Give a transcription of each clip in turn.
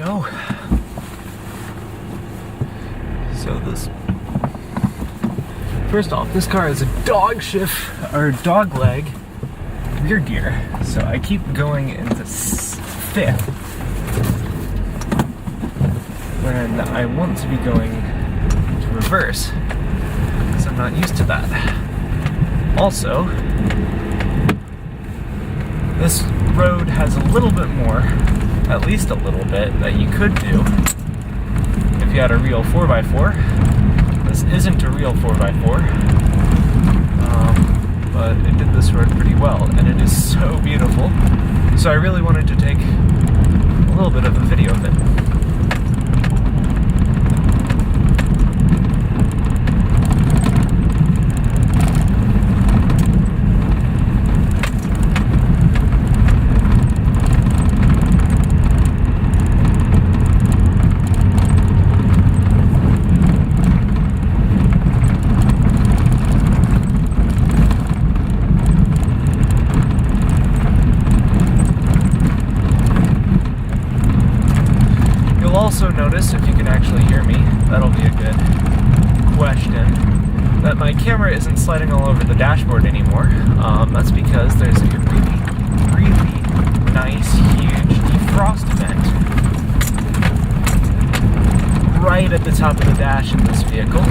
go. So first off, this car is a dogleg rear gear, so I keep going into fifth when I want to be going to reverse, because I'm not used to that. Also, this road has a little bit more, at least a little bit, that you could do if you had a real 4x4. This isn't a real 4x4, but it did this road pretty well, and it is so beautiful. So I really wanted to take a little bit of a video of it. Also notice, if you can actually hear me, that'll be a good question, that my camera isn't sliding all over the dashboard anymore. That's because there's a really nice, huge defrost vent right at the top of the dash in this vehicle.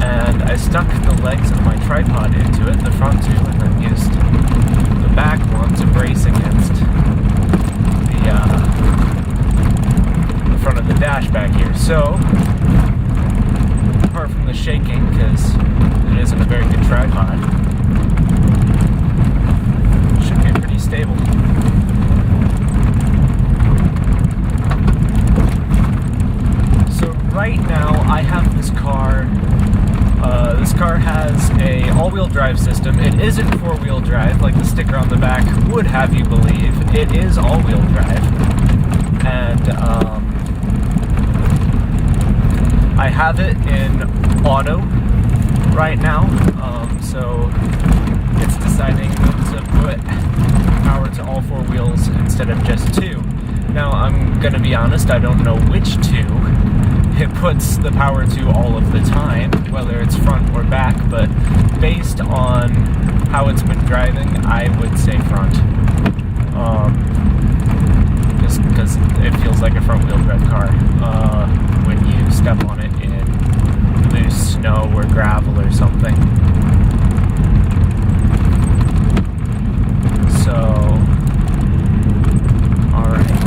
And I stuck the legs of my tripod into it, the front two, and then used the back one to brace against the front of the dash back here. So, apart from the shaking, because it isn't a very good tripod, it should be pretty stable. So right now I have this car. This car has a all-wheel drive system. It isn't four-wheel drive like the sticker on the back would have you believe. It is all-wheel drive. And I have it in auto right now, so it's deciding to put power to all four wheels instead of just two. Now, I'm gonna be honest, I don't know which two it puts the power to all of the time, whether it's front or back, but based on how it's been driving, I would say front. Just because it feels like a front-wheel drive car when you step on it in loose snow or gravel or something. So, alright.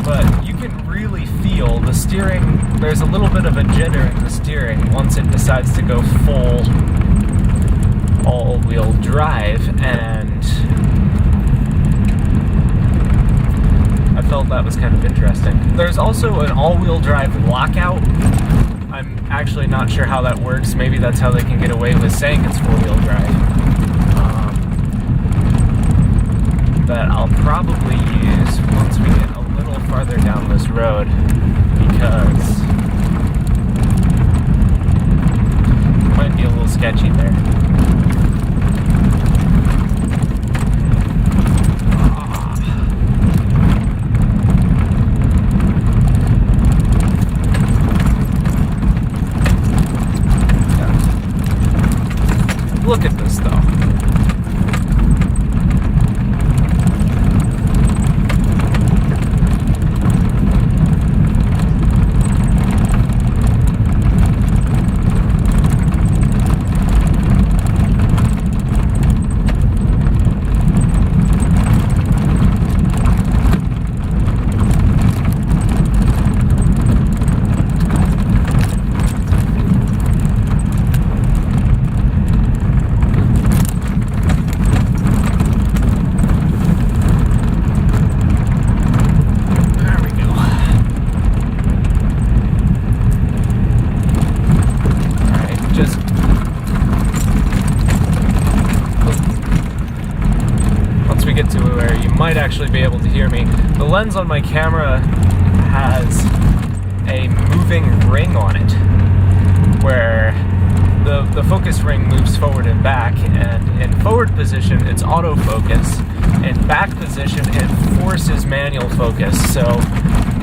But you can really feel the steering. There's a little bit of a jitter in the steering once it decides to go full all-wheel drive, and I felt that was kind of interesting. There's also an all-wheel drive lockout. I'm actually not sure how that works. Maybe that's how they can get away with saying it's four-wheel drive. That I'll probably use once we get a little farther down this road, because it might be a little sketchy there. Look at this, though. To where you might actually be able to hear me. The lens on my camera has a moving ring on it, where the focus ring moves forward and back, and in forward position it's autofocus, in back position it forces manual focus. So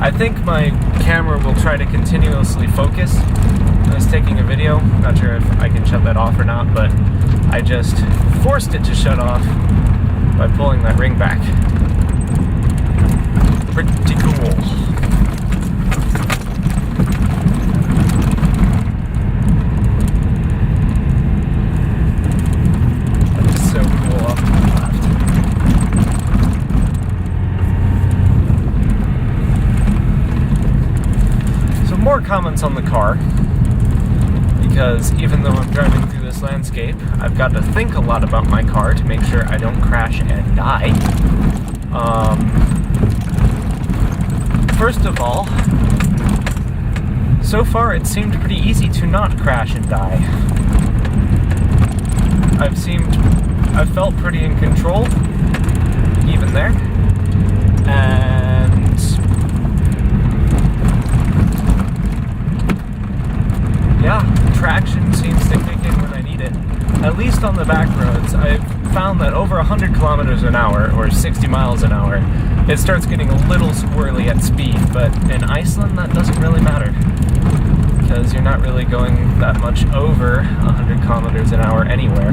I think my camera will try to continuously focus. I was taking a video, not sure if I can shut that off or not, but I just forced it to shut off by pulling that ring back. Pretty cool. More comments on the car, because even though I'm driving through this landscape, I've got to think a lot about my car to make sure I don't crash and die. First of all, so far it seemed pretty easy to not crash and die. I've felt pretty in control, even there, and yeah, traction seems to kick in when I need it. At least on the back roads, I've found that over 100 kilometers an hour, or 60 miles an hour, it starts getting a little squirrely at speed, but in Iceland that doesn't really matter, because you're not really going that much over 100 kilometers an hour anywhere.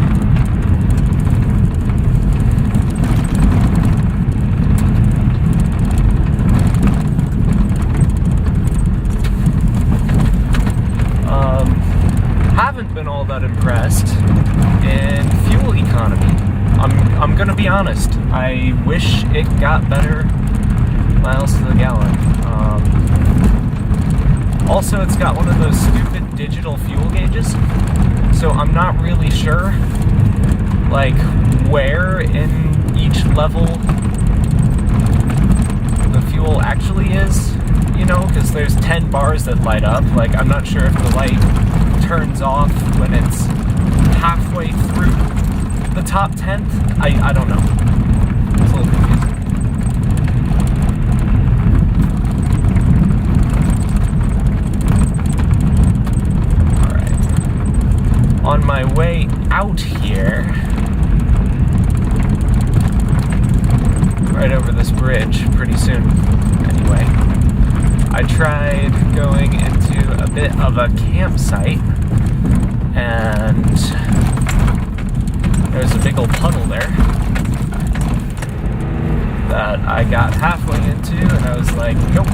Haven't been all that impressed in fuel economy. I'm gonna be honest. I wish it got better miles to the gallon. Also, it's got one of those stupid digital fuel gauges, so I'm not really sure, like, where in each level the fuel actually is. You know, because there's 10 bars that light up. Like, I'm not sure if the light turns off when it's halfway through the top 10th. I don't know. It's a little confusing. Alright. On my way out here, right over this bridge pretty soon, anyway, I tried going into a bit of a campsite, and there's a big old puddle there that I got halfway into, and I was like, nope.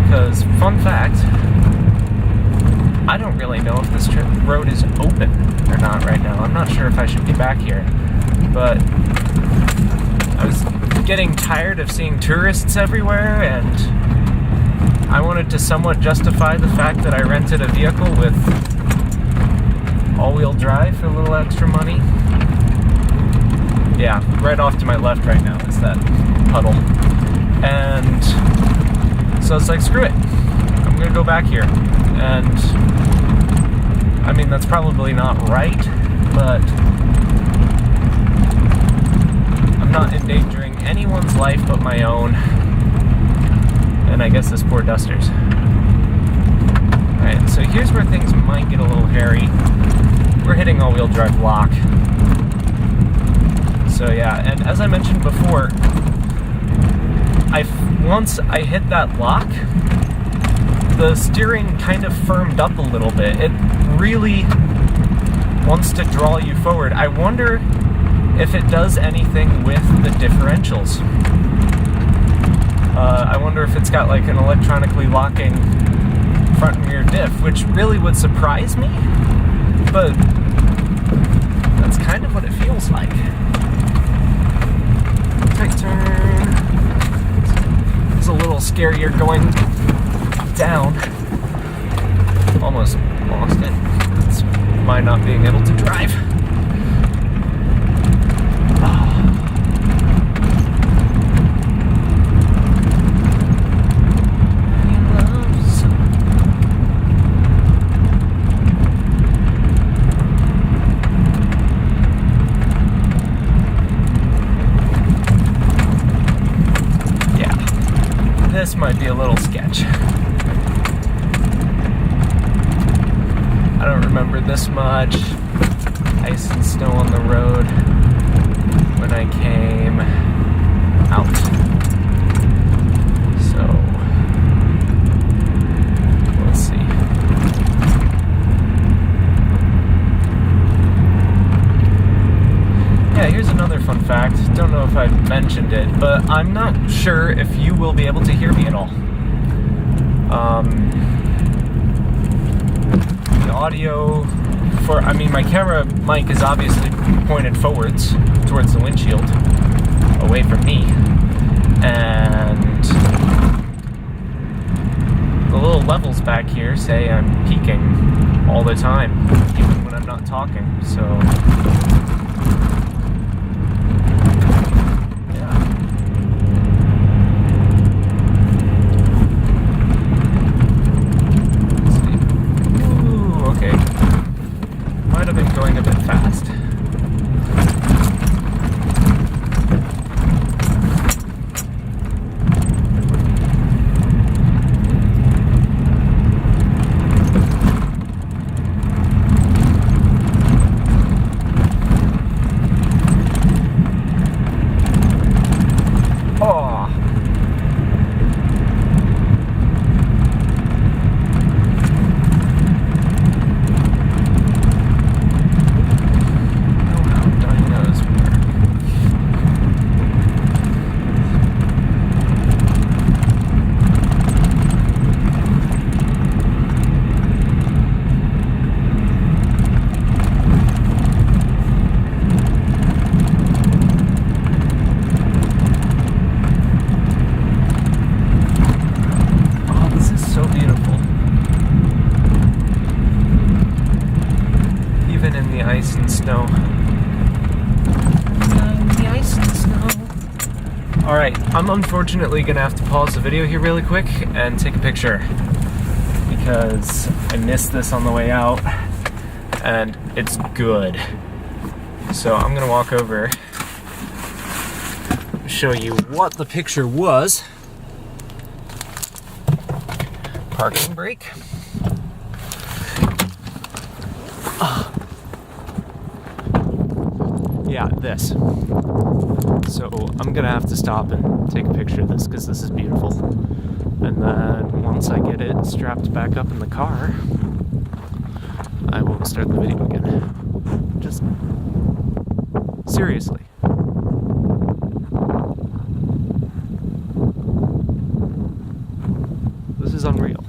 Because, fun fact, I don't really know if this road is open or not right now. I'm not sure if I should be back here, but I was getting tired of seeing tourists everywhere, and I wanted to somewhat justify the fact that I rented a vehicle with all-wheel drive for a little extra money. Yeah, right off to my left right now is that puddle. And so it's like, screw it. I'm gonna go back here. And I mean, that's probably not right, but I'm not endangering anyone's life but my own, and I guess this poor Duster's. Alright, so here's where things might get a little hairy. We're hitting all-wheel drive lock. So yeah, and as I mentioned before, once I hit that lock, the steering kind of firmed up a little bit. It really wants to draw you forward. I wonder if it does anything with the differentials. I wonder if it's got like an electronically locking front and rear diff, which really would surprise me, but that's kind of what it feels like. Tight turn. It's a little scarier going down. Almost lost it. That's my not being able to drive. This might be a little sketch. I remember this much ice and snow on the road when I came out. So, we'll see. Yeah, here's another fun fact. Don't know if I mentioned it, but I'm not sure if you will be able to hear me at all. The audio for, my camera mic is obviously pointed forwards towards the windshield, away from me, and the little levels back here say I'm peaking all the time, even when I'm not talking, so going a bit fast. Ice and snow. The ice and snow. Alright, I'm unfortunately gonna have to pause the video here really quick and take a picture because I missed this on the way out and it's good. So I'm gonna walk over, show you what the picture was. Parking brake. Yeah, this. So I'm gonna have to stop and take a picture of this because this is beautiful. And then once I get it strapped back up in the car, I will start the video again. Just seriously. This is unreal.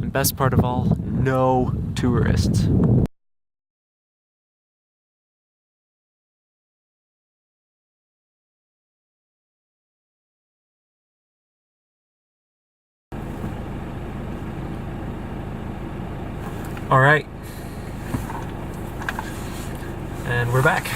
And best part of all, no tourists. All right, and we're back.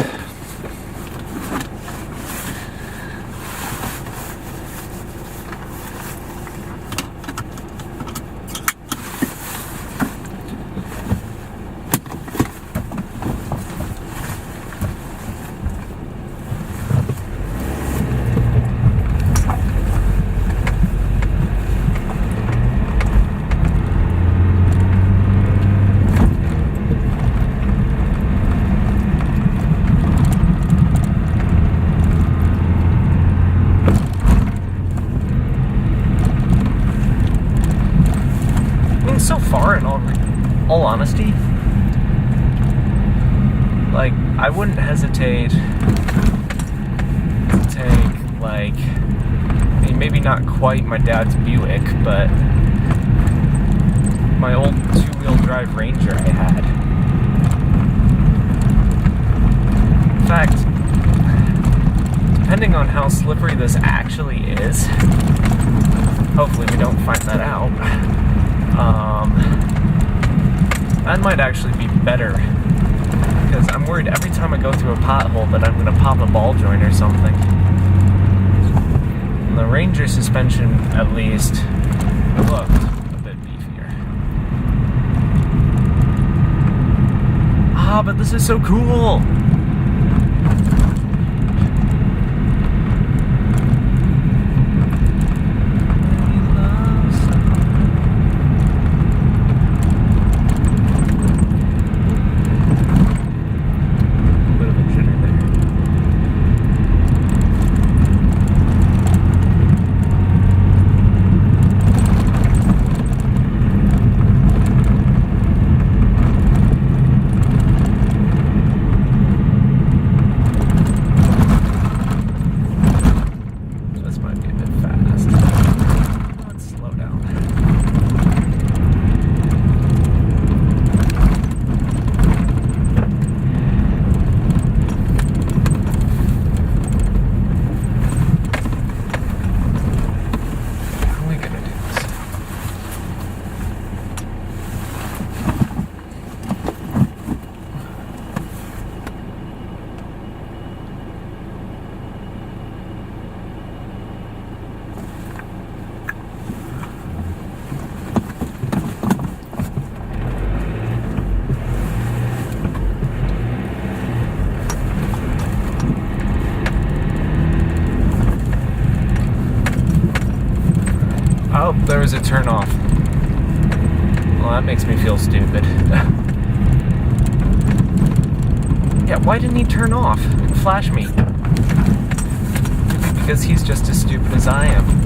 So far, in all honesty, like, I wouldn't hesitate to take, like, maybe not quite my dad's Buick, but my old two-wheel drive Ranger I had. In fact, depending on how slippery this actually is, hopefully we don't find that out, that might actually be better, because I'm worried every time I go through a pothole that I'm going to pop a ball joint or something. And the Ranger suspension, at least, looked a bit beefier. Ah, but this is so cool! Oh, there was a turn off. Well, that makes me feel stupid. Yeah, why didn't he turn off and flash me? Because he's just as stupid as I am.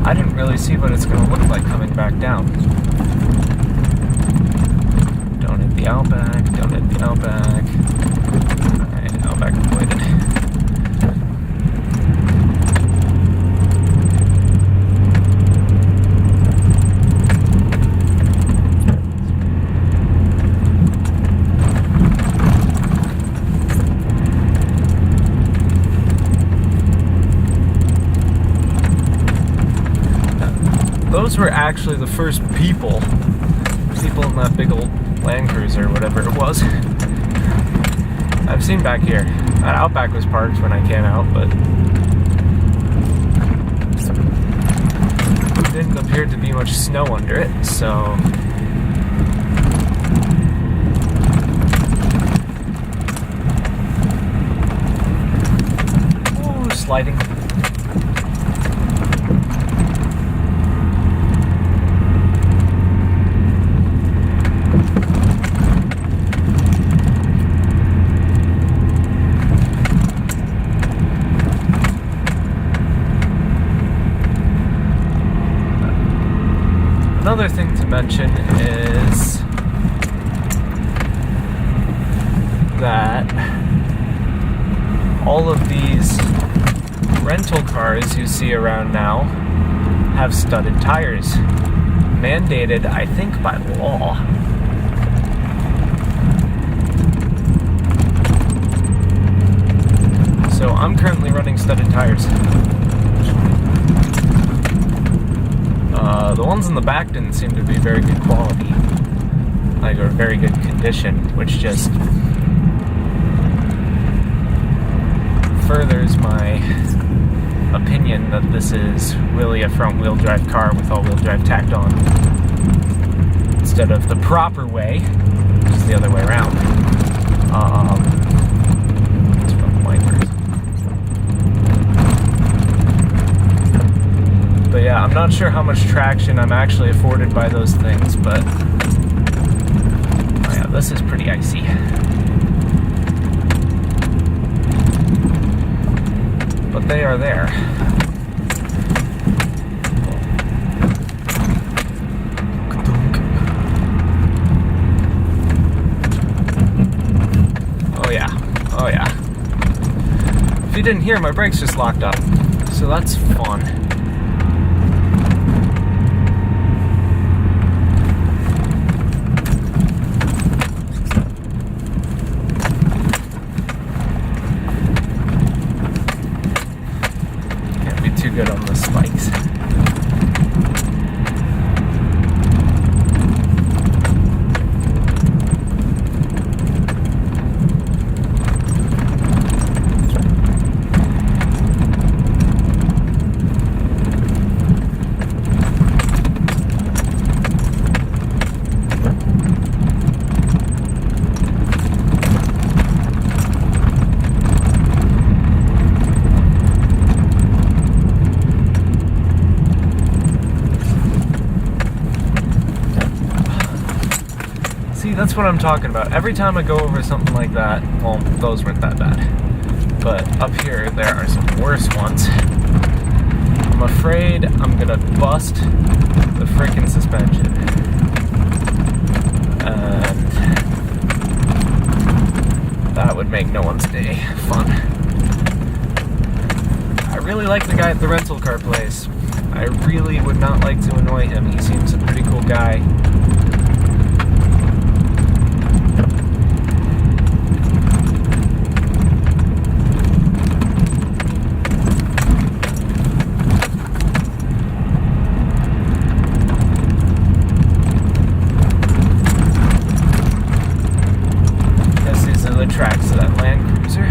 I didn't really see what it's going to look like coming back down. Don't hit the Outback, don't hit the Outback. Alright, Outback avoided. Those were actually the first people in that big old Land Cruiser, whatever it was, I've seen back here. That Outback was parked when I came out, but there didn't appear to be much snow under it, so ooh, sliding. Another thing to mention is that all of these rental cars you see around now have studded tires, mandated, I think, by law. So I'm currently running studded tires. The ones in the back didn't seem to be very good quality, like, or very good condition, which just furthers my opinion that this is really a front-wheel drive car with all-wheel drive tacked on, instead of the proper way, which is the other way around. It's from wipers. But yeah, I'm not sure how much traction I'm actually afforded by those things, but oh yeah, this is pretty icy. But they are there. Oh yeah, oh yeah. If you didn't hear, my brakes just locked up, so that's fun. Good on the spikes. that's what I'm talking about. Every time I go over something like that, well, those weren't that bad. But up here, there are some worse ones. I'm afraid I'm gonna bust the frickin' suspension. And that would make no one's day fun. I really like the guy at the rental car place. I really would not like to annoy him. He seems a pretty cool guy. Guess these are the tracks of that Land Cruiser.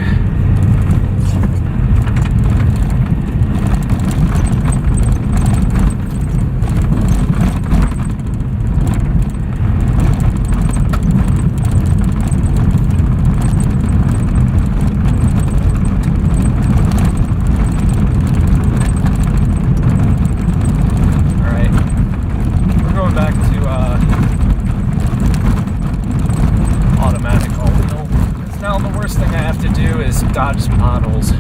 Dodge some potholes.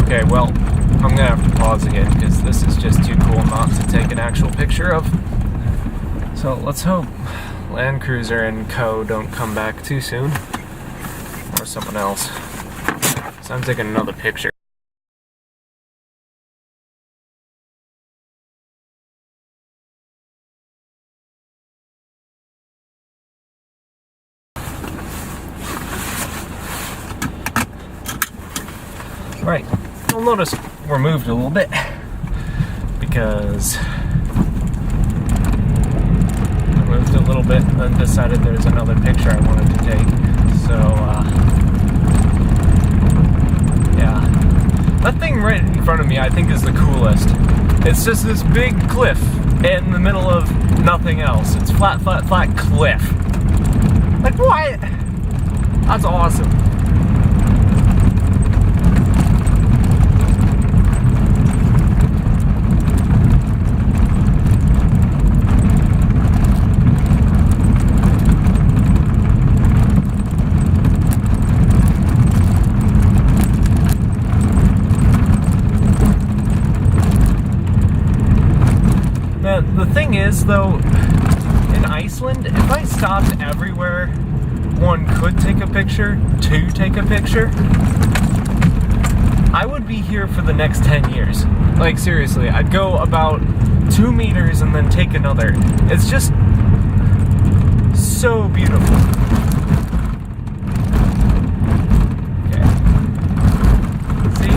Okay, well, I'm gonna have to pause again because this is just too cool not to take an actual picture of. So let's hope Land Cruiser and Co. don't come back too soon. Or someone else. So I'm taking another picture. Right. You'll notice we're moved a little bit because I moved a little bit and then decided there's another picture I wanted to take. So, yeah. That thing right in front of me I think is the coolest. It's just this big cliff in the middle of nothing else. It's flat, flat, flat cliff. Like, what? That's awesome. The thing is, though, in Iceland, if I stopped everywhere one could take a picture, to take a picture, I would be here for the next 10 years. Like, seriously, I'd go about 2 meters and then take another. It's just so beautiful. Okay. See,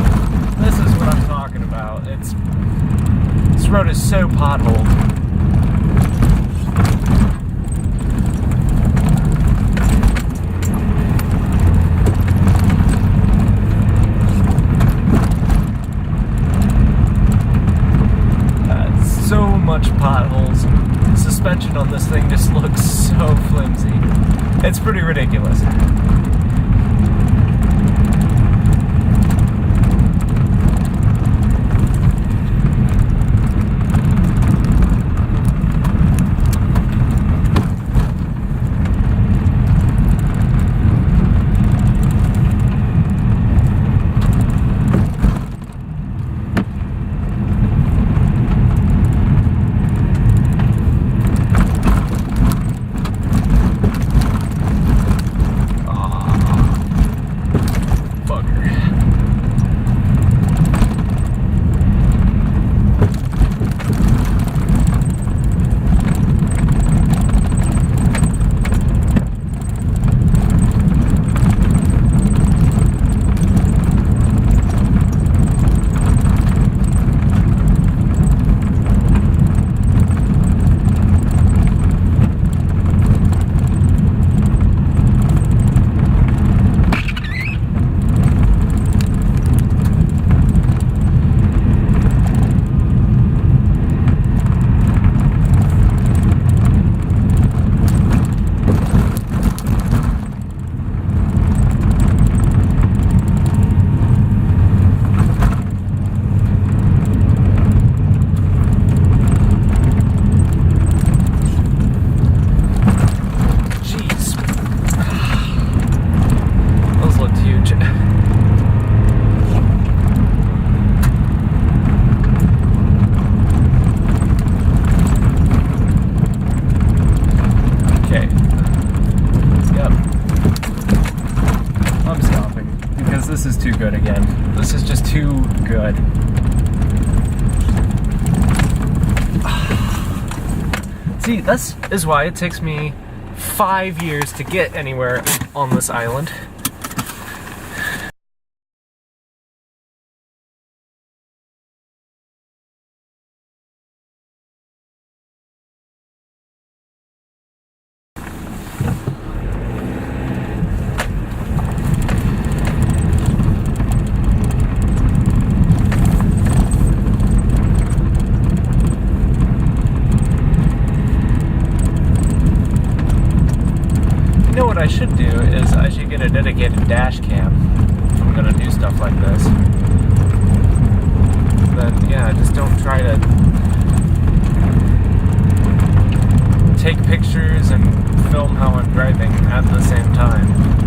this is what I'm talking about. This road is so potholed. So much potholes. The suspension on this thing just looks so so flimsy. It's pretty ridiculous. This is too good again. This is just too good. See, this is why it takes me 5 years to get anywhere on this island. What I should do is I should get a dedicated dash cam if I'm gonna do stuff like this. Then yeah, just don't try to take pictures and film how I'm driving at the same time.